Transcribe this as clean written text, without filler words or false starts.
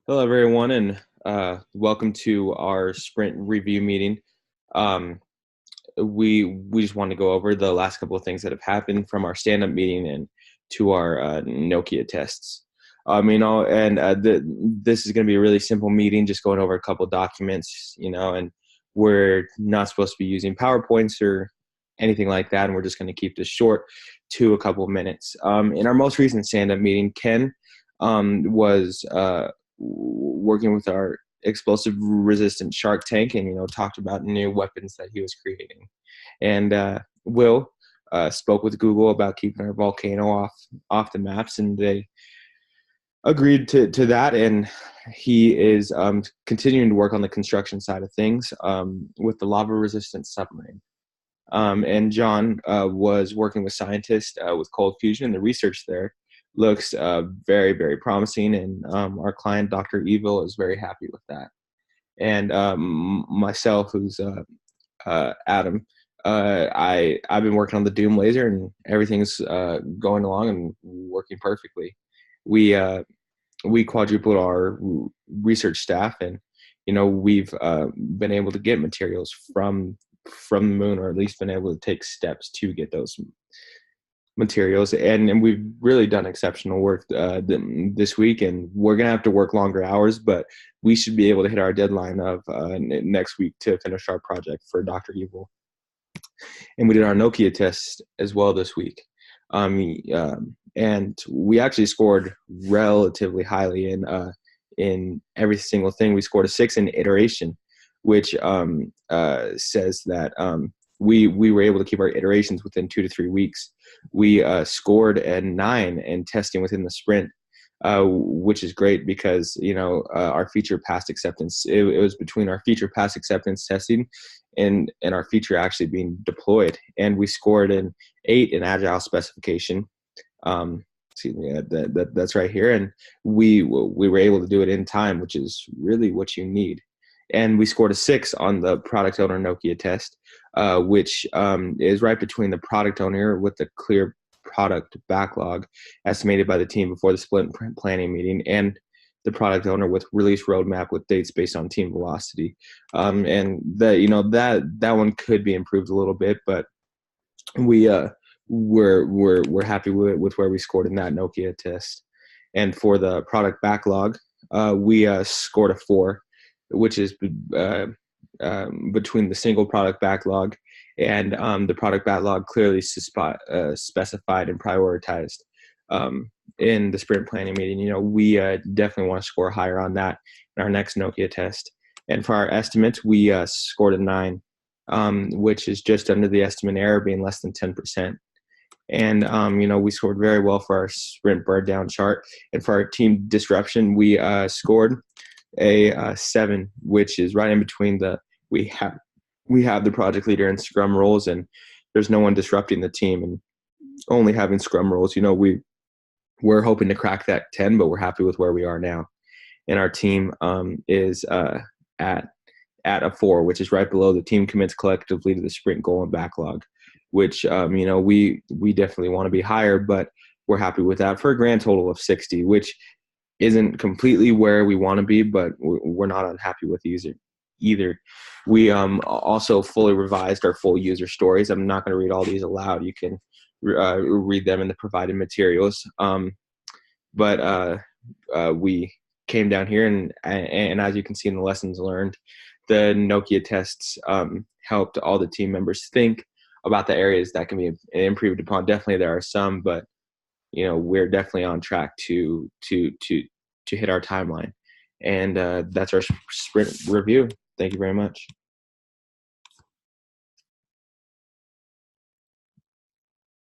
Hello, everyone, and welcome to our sprint review meeting. Um, we just want to go over the last couple of things that have happened from our stand-up meeting and to our Nokia tests. This is going to be a really simple meeting, just going over a couple of documents, and we're not supposed to be using PowerPoints or anything like that, and we're just going to keep this short to a couple of minutes. In our most recent stand-up meeting, Ken was working with our explosive resistant shark tank and talked about new weapons that he was creating. And Will spoke with Google about keeping our volcano off the maps, and they agreed to that. And he is continuing to work on the construction side of things with the lava resistant submarine. And John was working with scientists with cold fusion, and the research there looks very, very promising. And our client, Dr. Ville, is very happy with that. And myself, who's Adam, I've been working on the Doom laser, and everything's going along and working perfectly. We we quadrupled our research staff, and we've been able to get materials from the moon, or at least been able to take steps to get those materials. And we've really done exceptional work this week, and we're going to have to work longer hours, but we should be able to hit our deadline of next week to finish our project for Dr. Evil. And we did our Nokia test as well this week. And we actually scored relatively highly in every single thing. We scored a 6 in iteration, which says that we were able to keep our iterations within 2 to 3 weeks. We scored a 9 in testing within the sprint, which is great because our feature pass acceptance. It was between our feature pass acceptance testing and our feature actually being deployed, and we scored an 8 in agile specification. Excuse me, that's right here, and we were able to do it in time, which is really what you need. And we scored a 6 on the product owner Nokia test, which is right between the product owner with the clear product backlog estimated by the team before the sprint planning meeting, and the product owner with release roadmap with dates based on team velocity. And that one could be improved a little bit, but we're happy with where we scored in that Nokia test. And for the product backlog, we scored a 4, which is between the single product backlog and the product backlog clearly specified and prioritized in the sprint planning meeting. We definitely want to score higher on that in our next Nokia test. And for our estimates, we scored a 9, which is just under the estimate error, being less than 10%. And we scored very well for our sprint burn down chart. And for our team disruption, we scored a 7, which is right in between we have the project leader and scrum roles, and there's no one disrupting the team, and only having scrum roles. We're hoping to crack that 10, but we're happy with where we are now. And our team is at a 4, which is right below the team commits collectively to the sprint goal and backlog, which we definitely want to be higher, but we're happy with that for a grand total of 60, which isn't completely where we want to be, but we're not unhappy with either. We also fully revised our full user stories. I'm not going to read all these aloud. You can read them in the provided materials. But we came down here, and as you can see in the lessons learned, the Nokia tests helped all the team members think about the areas that can be improved upon. Definitely there are some, but we're definitely on track to hit our timeline. And that's our sprint review. Thank you very much.